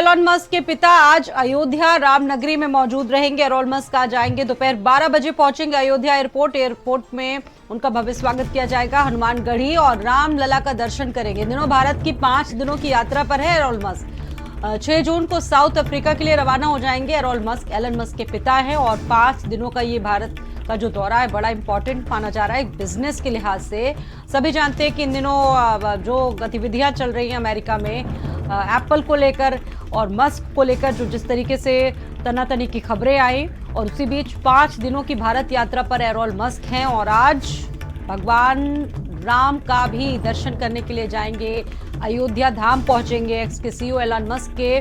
Elon Musk के पिता आज अयोध्या रामनगरी में मौजूद रहेंगे। एलन मस्क आज आएंगे, दोपहर 12 बजे पहुंचेंगे अयोध्या एयरपोर्ट में उनका भव्य स्वागत किया जाएगा। हनुमानगढ़ी और रामलला का दर्शन करेंगे। इन दिनों भारत की 5 दिनों की यात्रा पर है एलन मस्क। 6 जून को साउथ अफ्रीका के लिए रवाना हो जाएंगे। एलन मस्क के पिता है और 5 दिनों का ये भारत का जो दौरा है बड़ा इंपॉर्टेंट माना जा रहा है बिजनेस के लिहाज से। सभी जानते हैं कि इन दिनों जो गतिविधियां चल रही हैं अमेरिका में एप्पल को लेकर और मस्क को लेकर, जो जिस तरीके से तनातनी की खबरें आई, और उसी बीच 5 दिनों की भारत यात्रा पर एलन मस्क हैं और आज भगवान राम का भी दर्शन करने के लिए जाएंगे। अयोध्या धाम पहुंचेंगे। एक्स के सीईओ एलन मस्क के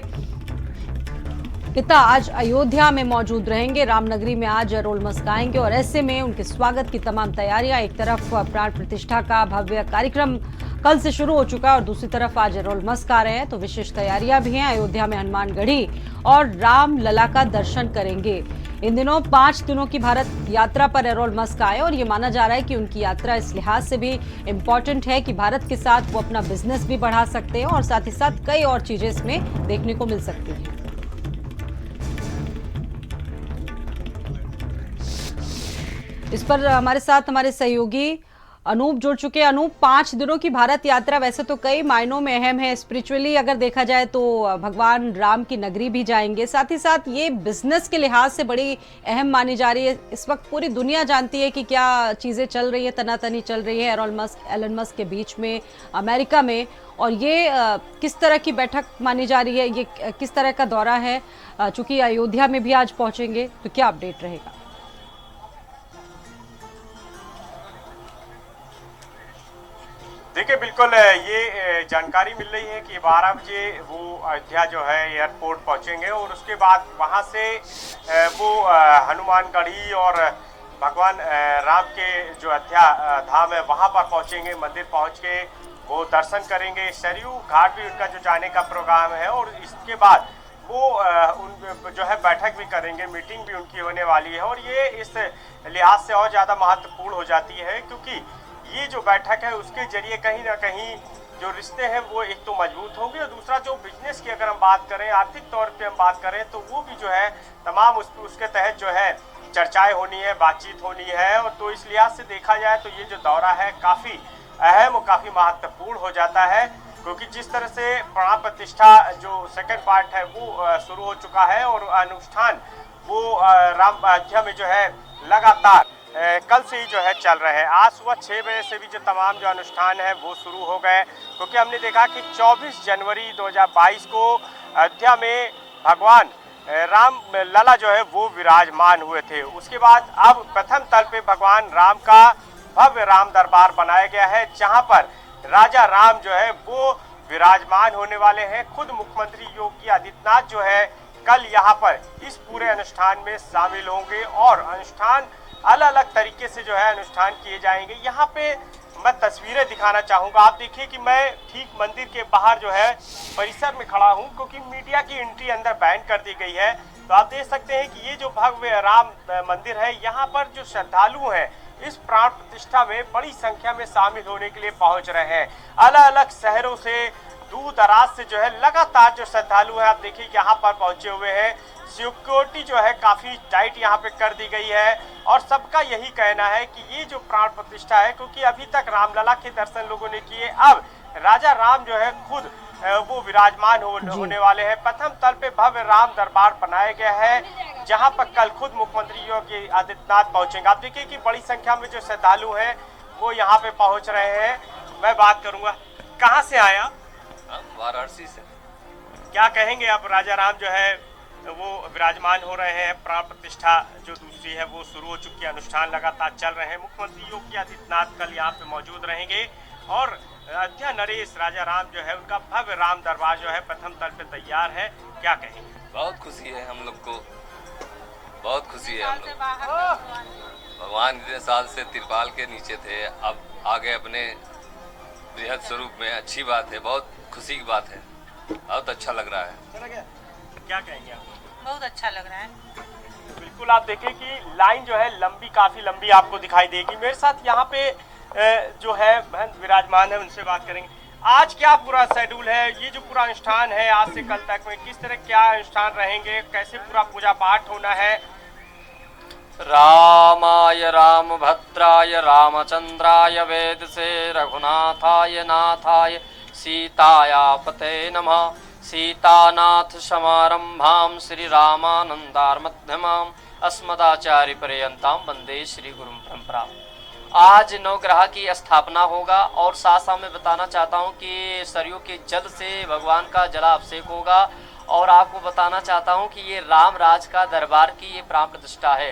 पिता आज अयोध्या में मौजूद रहेंगे। रामनगरी में आज एलन मस्क आएंगे और ऐसे में उनके स्वागत की तमाम तैयारियां, एक तरफ प्राण प्रतिष्ठा का भव्य कार्यक्रम कल से शुरू हो चुका है और दूसरी तरफ आज एलन मस्क आ रहे हैं, तो विशेष तैयारियां भी हैं। अयोध्या में हनुमानगढ़ी और रामलला का दर्शन करेंगे। इन दिनों 5 दिनों की भारत यात्रा पर एलन मस्क आए और ये माना जा रहा है कि उनकी यात्रा इस लिहाज से भी इम्पोर्टेंट है कि भारत के साथ वो अपना बिजनेस भी बढ़ा सकते हैं और साथ ही साथ कई और चीजें इसमें देखने को मिल सकती हैं। इस पर हमारे साथ हमारे सहयोगी अनूप जुड़ चुके हैं। अनूप, 5 दिनों की भारत यात्रा वैसे तो कई मायनों में अहम है। स्पिरिचुअली अगर देखा जाए तो भगवान राम की नगरी भी जाएंगे, साथ ही साथ ये बिजनेस के लिहाज से बड़ी अहम मानी जा रही है। इस वक्त पूरी दुनिया जानती है कि क्या चीज़ें चल रही है, तनातनी चल रही है एलन मस्क के बीच में अमेरिका में, और ये किस तरह की बैठक मानी जा रही है, ये किस तरह का दौरा है, चूंकि अयोध्या में भी आज पहुंचेंगे, तो क्या अपडेट रहेगा? देखिए, बिल्कुल ये जानकारी मिल रही है कि 12 बजे वो अयोध्या जो है एयरपोर्ट पहुंचेंगे और उसके बाद वहां से वो हनुमानगढ़ी और भगवान राम के जो अयोध्या धाम है वहां पर पहुंचेंगे। मंदिर पहुंच के वो दर्शन करेंगे। सरयू घाट भी उनका जो जाने का प्रोग्राम है और इसके बाद वो उन जो है बैठक भी करेंगे, मीटिंग भी उनकी होने वाली है। और ये इस लिहाज से और ज़्यादा महत्वपूर्ण हो जाती है क्योंकि ये जो बैठक है उसके जरिए कहीं ना कहीं जो रिश्ते हैं वो एक तो मजबूत होंगे और दूसरा जो बिजनेस की अगर हम बात करें, आर्थिक तौर पे हम बात करें, तो वो भी जो है तमाम उसके तहत जो है चर्चाएं होनी है, बातचीत होनी है। और तो इस लिहाज से देखा जाए तो ये जो दौरा है काफ़ी अहम और काफ़ी महत्वपूर्ण हो जाता है क्योंकि जिस तरह से प्राण प्रतिष्ठा जो सेकेंड पार्ट है वो शुरू हो चुका है और अनुष्ठान वो राम अयोध्या में जो है लगातार कल से ही जो है चल रहे हैं। आज सुबह 6 बजे से भी जो तमाम जो अनुष्ठान है वो शुरू हो गए क्योंकि हमने देखा कि 24 जनवरी 2022 को अयोध्या में भगवान राम लला जो है वो विराजमान हुए थे। उसके बाद अब प्रथम तल पे भगवान राम का भव्य राम दरबार बनाया गया है जहां पर राजा राम जो है वो विराजमान होने वाले हैं। खुद मुख्यमंत्री योगी आदित्यनाथ जो है कल यहाँ पर इस पूरे अनुष्ठान में शामिल होंगे और अनुष्ठान अलग अलग तरीके से जो है अनुष्ठान किए जाएंगे। यहाँ पे मैं तस्वीरें दिखाना चाहूँगा। आप देखिए कि मैं ठीक मंदिर के बाहर जो है परिसर में खड़ा हूँ क्योंकि मीडिया की एंट्री अंदर बैन कर दी गई है। तो आप देख सकते हैं कि ये जो भव्य राम मंदिर है, यहाँ पर जो श्रद्धालु हैं इस प्राण प्रतिष्ठा में बड़ी संख्या में शामिल होने के लिए पहुँच रहे हैं। अलग अलग शहरों से, दूर दराज से जो है लगातार जो श्रद्धालु है आप देखिए यहाँ पर पहुँचे हुए हैं। सिक्योरिटी जो है काफ़ी टाइट यहाँ पे कर दी गई है और सबका यही कहना है कि ये जो प्राण प्रतिष्ठा है, क्योंकि अभी तक रामलला के दर्शन लोगों ने किए, अब राजा राम जो है खुद वो विराजमान होने वाले हैं। प्रथम तल पे भव्य राम दरबार बनाया गया है जहाँ पर कल खुद मुख्यमंत्री योगी आदित्यनाथ पहुँचेंगे। आप देखिए कि बड़ी संख्या में जो श्रद्धालु हैं वो यहाँ पे पहुँच रहे हैं। मैं बात करूँगा, कहाँ से आया? वाराणसी से। क्या कहेंगे अब, राजा राम जो है वो विराजमान हो रहे हैं, प्राण प्रतिष्ठा जो दूसरी है वो शुरू हो चुकी है, अनुष्ठान लगातार चल रहे हैं। मुख्यमंत्री योगी आदित्यनाथ कल यहाँ पे मौजूद रहेंगे और अयोध्या नरेश राजा राम जो है उनका भव्य राम दरबार जो है प्रथम तल पे तैयार है। क्या कहेंगे? बहुत खुशी है हम लोग को, बहुत खुशी है हम लोग। भगवान इतने साल से तिरपाल के नीचे थे, अब आगे अपने बृहद स्वरूप में। अच्छी बात है, बहुत खुशी की बात है, बहुत अच्छा लग रहा है। क्या कहेंगे आप? बहुत अच्छा लग रहा है। बिल्कुल, आप देखें कि लाइन जो है लंबी, काफी लंबी आपको दिखाई देगी। मेरे साथ यहाँ पे जो है महंत विराजमान है, उनसे बात करेंगे। आज क्या पूरा शेड्यूल है, ये जो पूरा अनुष्ठान है आज से कल तक में किस तरह क्या अनुष्ठान रहेंगे, कैसे पूरा पूजा पाठ होना है? रामाय रामभद्राय रामचंद्राय वेदसे रघुनाथाय नाथाय सीतायापते नमः। सीतानाथ समारंभां श्री रामानंदार मध्यमाम् अस्मदाचार्य पर्यंताम वंदे श्री गुरुं परंपराम्। आज नवग्रह की स्थापना होगा और साथ साथ मैं बताना चाहता हूं कि सरयू के जल से भगवान का जलाभिषेक होगा। और आपको बताना चाहता हूं कि ये राम राज का दरबार की ये प्राण प्रतिष्ठा है।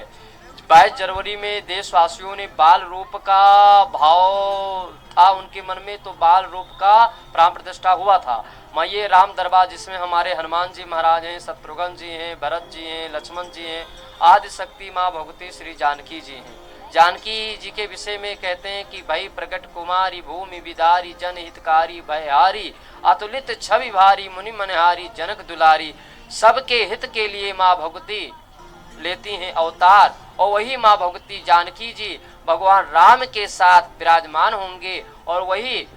22 जनवरी में देशवासियों ने बाल रूप का भाव था उनके मन में, तो बाल रूप का प्राण प्रतिष्ठा हुआ था। मैं ये राम दरबार जिसमें हमारे हनुमान जी महाराज हैं, शत्रुघ्न जी हैं, भरत जी हैं, लक्ष्मण जी हैं, आदि शक्ति माँ भगवती श्री जानकी जी हैं। जानकी जी के विषय में कहते हैं कि भई प्रकट कुमारी भूमि विदारी जन हितकारी भयहारी अतुलित छवि भारी मुनि मनहारी जनक दुलारी। सबके हित के लिए माँ भगवती लेती हैं अवतार, और वही माँ भगवती जानकी जी भगवान राम के साथ विराजमान होंगे। और वही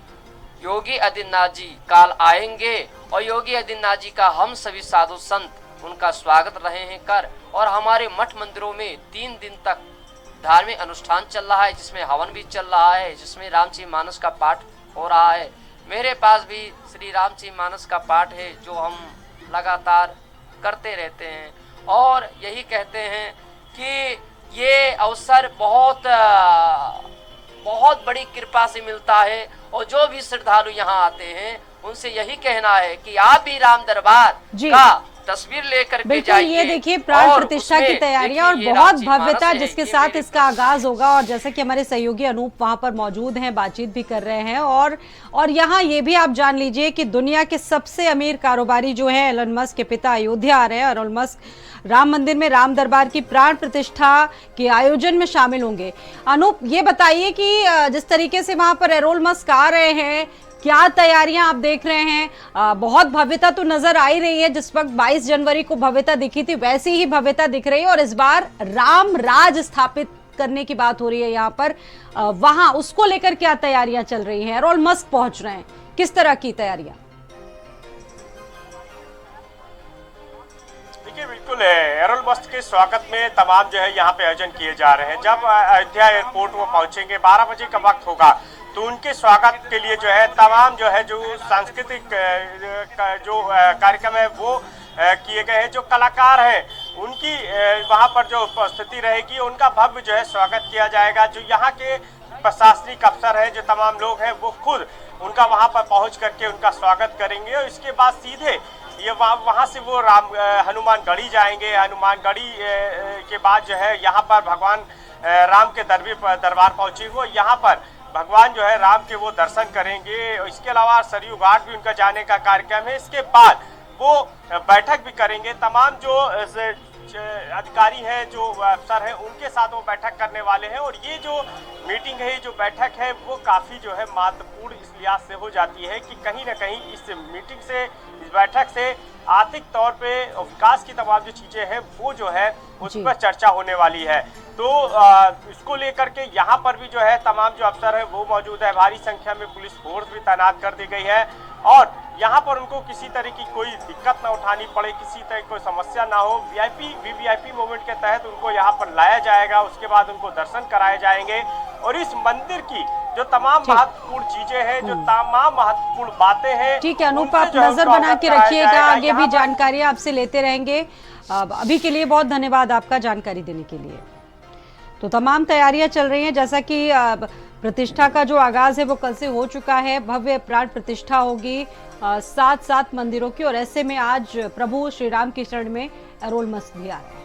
योगी आदित्यनाथ जी काल आएंगे और योगी आदित्यनाथ जी का हम सभी साधु संत उनका स्वागत रहे हैं कर। और हमारे मठ मंदिरों में 3 दिन तक धार्मिक अनुष्ठान चल रहा है, जिसमें हवन भी चल रहा है, जिसमें रामचरितमानस का पाठ हो रहा है। मेरे पास भी श्री रामचरितमानस का पाठ है जो हम लगातार करते रहते हैं। और यही कहते हैं कि ये अवसर बहुत बड़ी कृपा से मिलता है। और जो भी श्रद्धालु यहाँ आते हैं उनसे यही कहना है कि आप भी राम दरबार का तस्वीर लेकर के बिल्कुल। ये देखिए प्राण प्रतिष्ठा की तैयारियां और बहुत भव्यता जिसके साथ इसका आगाज होगा। और जैसा कि हमारे सहयोगी अनूप वहां पर मौजूद हैं, बातचीत भी कर रहे हैं। और यहाँ ये भी आप जान लीजिए कि दुनिया के सबसे अमीर कारोबारी जो है एलन मस्क के पिता अयोध्या आ रहे हैं। और एलन मस्क राम मंदिर में राम दरबार की प्राण प्रतिष्ठा के आयोजन में शामिल होंगे। अनूप, ये बताइए कि जिस तरीके से वहां पर एलोन मस्क आ रहे हैं, क्या तैयारियां आप देख रहे हैं? बहुत भव्यता तो नजर आ ही रही है। जिस वक्त 22 जनवरी को भव्यता दिखी थी वैसी ही भव्यता दिख रही है। और इस बार राम राज स्थापित करने की बात हो रही है यहाँ पर, वहां उसको लेकर क्या तैयारियां चल रही हैं? एलोन मस्क पहुंच रहे हैं, किस तरह की तैयारियां? देखिए बिल्कुल एलोन मस्क के स्वागत में तमाम जो है यहाँ पे आयोजन किए जा रहे हैं। जब अयोध्या एयरपोर्ट वो पहुंचेंगे 12 बजे का वक्त होगा, तो उनके स्वागत के लिए जो है तमाम जो है जो सांस्कृतिक जो कार्यक्रम है वो किए गए हैं। जो कलाकार हैं उनकी वहाँ पर जो उपस्थिति रहेगी, उनका भव्य जो है स्वागत किया जाएगा। जो यहाँ के प्रशासनिक अफसर हैं, जो तमाम लोग हैं, वो खुद उनका वहाँ पर पहुँच करके उनका स्वागत करेंगे। और इसके बाद सीधे ये वहाँ से वो हनुमान गढ़ी जाएंगे। हनुमान गढ़ी के बाद जो है यहाँ पर भगवान राम के दरबार पहुँचेंगे। यहाँ पर भगवान जो है राम के वो दर्शन करेंगे। इसके अलावा सरयू घाट भी उनका जाने का कार्यक्रम है। इसके बाद वो बैठक भी करेंगे। तमाम जो अधिकारी हैं, जो अफसर हैं, उनके साथ वो बैठक करने वाले हैं। और ये जो मीटिंग है, जो बैठक है, वो काफ़ी जो है महत्वपूर्ण इस लिहाज से हो जाती है कि कहीं ना कहीं इस मीटिंग से, इस बैठक से आर्थिक तौर पे विकास की तमाम जो चीज़ें हैं वो जो है उस पर चर्चा होने वाली है। तो इसको लेकर के यहाँ पर भी जो है तमाम जो अफसर है वो मौजूद है। भारी संख्या में पुलिस फोर्स भी तैनात कर दी गई है। और यहाँ पर उनको किसी तरह की कोई दिक्कत ना उठानी पड़े, किसी तरह की कोई समस्या ना हो। वीवीआईपी मूवमेंट के तहत उनको यहाँ पर लाया जाएगा। उसके बाद उनको दर्शन कराए जाएंगे। और इस मंदिर की जो तमाम महत्वपूर्ण चीजें हैं, जो तमाम महत्वपूर्ण बातें हैं, ठीक है अनूप, आप नजर बना के रखिएगा, आगे भी जानकारी आपसे लेते रहेंगे। अभी के लिए बहुत धन्यवाद आपका जानकारी देने के लिए। तो तमाम तैयारियां चल रही हैं, जैसा कि प्रतिष्ठा का जो आगाज है वो कल से हो चुका है। भव्य प्राण प्रतिष्ठा होगी 7 मंदिरों की। और ऐसे में आज प्रभु श्री राम की शरण में एलोन मस्क भी आ रहे हैं।